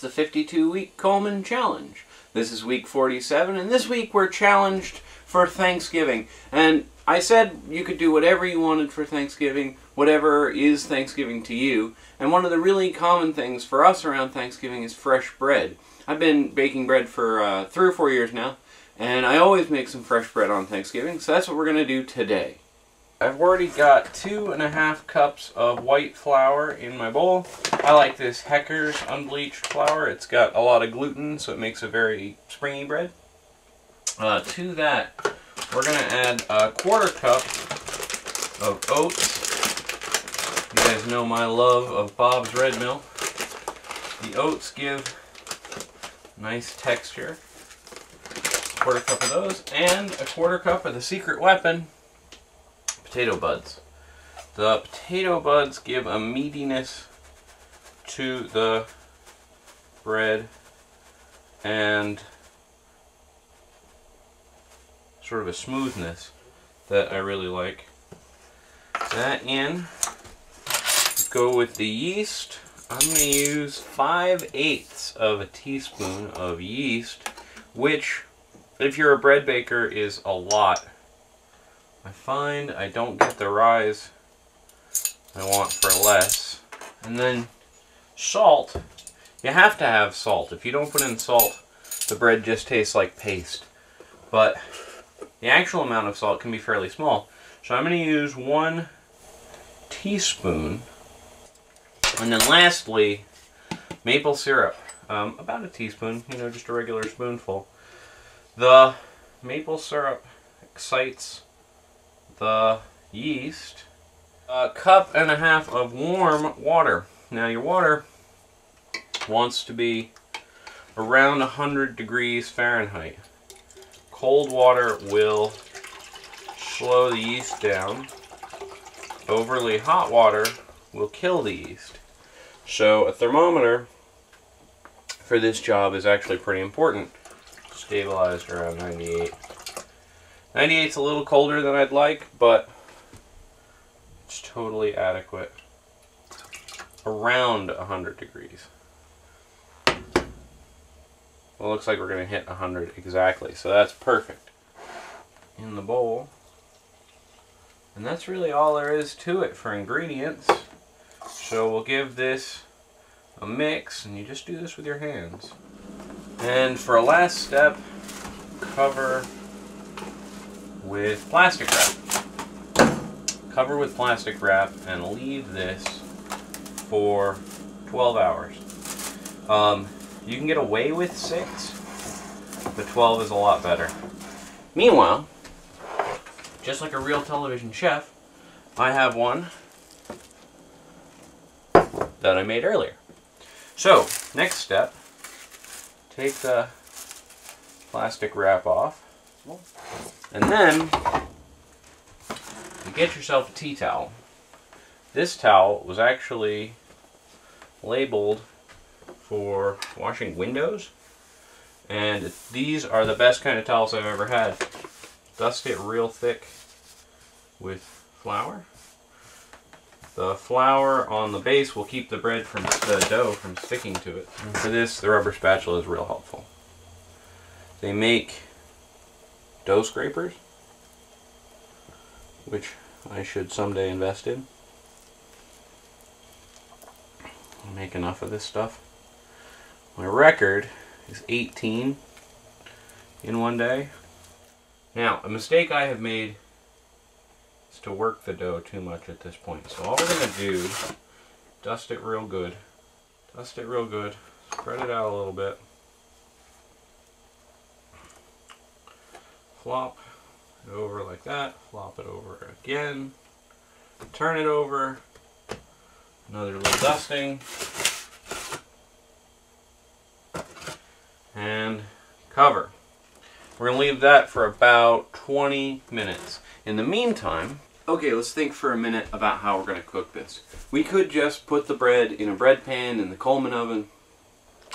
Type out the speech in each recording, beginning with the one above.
the 52-week Coleman challenge. This is week 47, and this week we're challenged for Thanksgiving. And I said you could do whatever you wanted for Thanksgiving, whatever is Thanksgiving to you. And one of the really common things for us around Thanksgiving is fresh bread. I've been baking bread for 3 or 4 years now, and I always make some fresh bread on Thanksgiving, so that's what we're going to do today. I've already got 2½ cups of white flour in my bowl. I like this Hecker's unbleached flour. It's got a lot of gluten, so it makes a very springy bread. To that, we're going to add a 1/4 cup of oats. You guys know my love of Bob's Red Mill. The oats give nice texture. 1/4 cup of those, and a 1/4 cup of the secret weapon, potato buds. The potato buds give a meatiness to the bread and sort of a smoothness that I really like. That in, go with the yeast. I'm going to use 5/8 of a teaspoon of yeast, which, if you're a bread baker, is a lot. I find I don't get the rise I want for less. And then salt. You have to have salt. If you don't put in salt, the bread just tastes like paste. But the actual amount of salt can be fairly small. So I'm going to use 1 teaspoon. And then lastly, maple syrup. About a teaspoon, you know, just a regular spoonful. The maple syrup excites the yeast. 1.5 cups of warm water. Now your water wants to be around 100 degrees Fahrenheit. Cold water will slow the yeast down. Overly hot water will kill the yeast. So a thermometer for this job is actually pretty important. Stabilized around 98. 98's a little colder than I'd like, but it's totally adequate. Around 100 degrees. Well, it looks like we're going to hit 100 exactly, so that's perfect. In the bowl. And that's really all there is to it for ingredients. So we'll give this a mix, and you just do this with your hands. And for a last step, cover with plastic wrap. Cover with plastic wrap and leave this for 12 hours. You can get away with 6, but 12 is a lot better. Meanwhile, just like a real television chef, I have one that I made earlier. So, next step, take the plastic wrap off, and then you get yourself a tea towel. This towel was actually labeled for washing windows, and these are the best kind of towels I've ever had. Dust it real thick with flour. The flour on the base will keep the dough from sticking to it. And for this, the rubber spatula is real helpful. They make dough scrapers, which I should someday invest in. I'll make enough of this stuff. My record is 18 in one day. Now, a mistake I have made is to work the dough too much at this point. So all we're going to do, dust it real good. Dust it real good. Spread it out a little bit. Flop it over like that. Flop it over again. Turn it over. Another little dusting. And cover. We're going to leave that for about 20 minutes. In the meantime, okay, let's think for a minute about how we're going to cook this. We could just put the bread in a bread pan in the Coleman oven.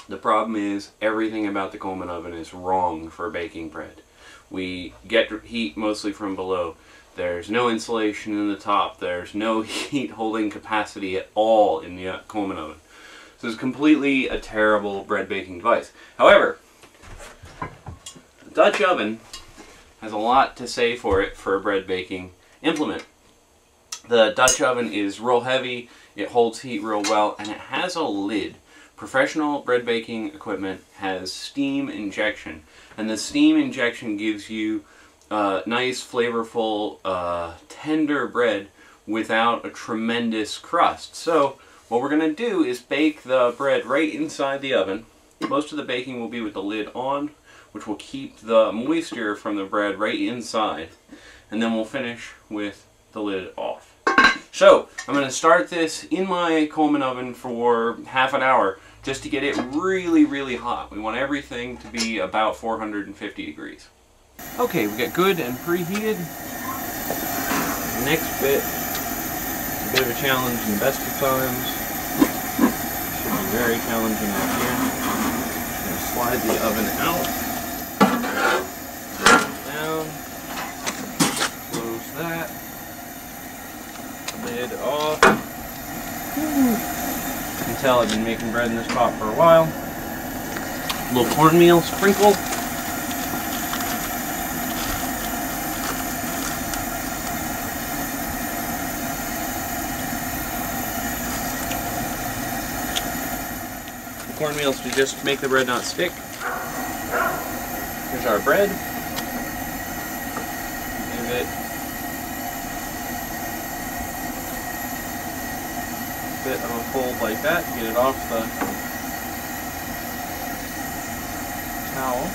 The problem is everything about the Coleman oven is wrong for baking bread. We get heat mostly from below. There's no insulation in the top. There's no heat holding capacity at all in the Coleman oven. So it's completely a terrible bread baking device. However, the Dutch oven has a lot to say for it for a bread baking implement. The Dutch oven is real heavy, it holds heat real well, and it has a lid. Professional bread baking equipment has steam injection, and the steam injection gives you nice, flavorful, tender bread without a tremendous crust. So what we're going to do is bake the bread right inside the oven. Most of the baking will be with the lid on, which will keep the moisture from the bread right inside, and then we'll finish with the lid off. So I'm going to start this in my Coleman oven for half an hour just to get it really, really hot. We want everything to be about 450 degrees. Okay, we got good and preheated. The next bit is a bit of a challenge in the best of times. Should be very challenging up here. I'm going to slide the oven out. Down. Close that. Lid off. You can tell I've been making bread in this pot for a while. A little cornmeal sprinkled. The cornmeal is to just make the bread not stick. Here's our bread. Give it a bit of a fold like that to get it off the towel.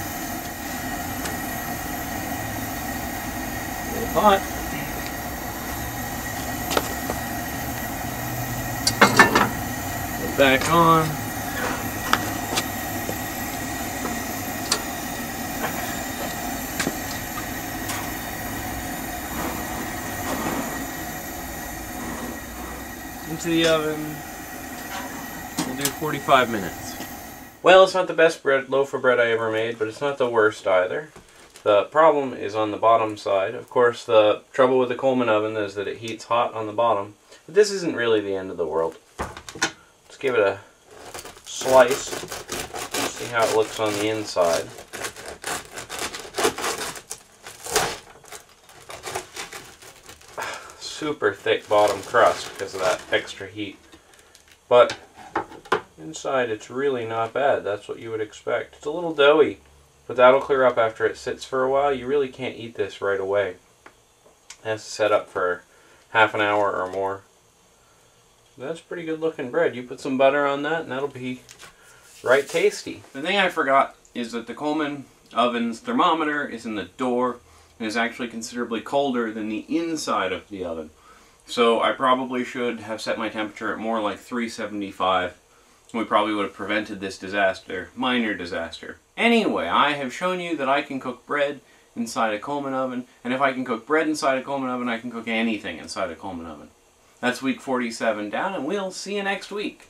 A little hot. Put it back on. Into the oven. We'll do 45 minutes. Well, it's not the best loaf of bread I ever made, but it's not the worst either. The problem is on the bottom side. Of course, the trouble with the Coleman oven is that it heats hot on the bottom. But this isn't really the end of the world. Let's give it a slice. See how it looks on the inside. Super thick bottom crust because of that extra heat, but inside it's really not bad. That's what you would expect. It's a little doughy, but that'll clear up after it sits for a while. You really can't eat this right away. It has to set up for half an hour or more. That's pretty good looking bread. You put some butter on that and that'll be right tasty. The thing I forgot is that the Coleman oven's thermometer is in the door. It is actually considerably colder than the inside of the oven. So I probably should have set my temperature at more like 375. We probably would have prevented this disaster, minor disaster. Anyway, I have shown you that I can cook bread inside a Coleman oven, and if I can cook bread inside a Coleman oven, I can cook anything inside a Coleman oven. That's week 47 down, and we'll see you next week.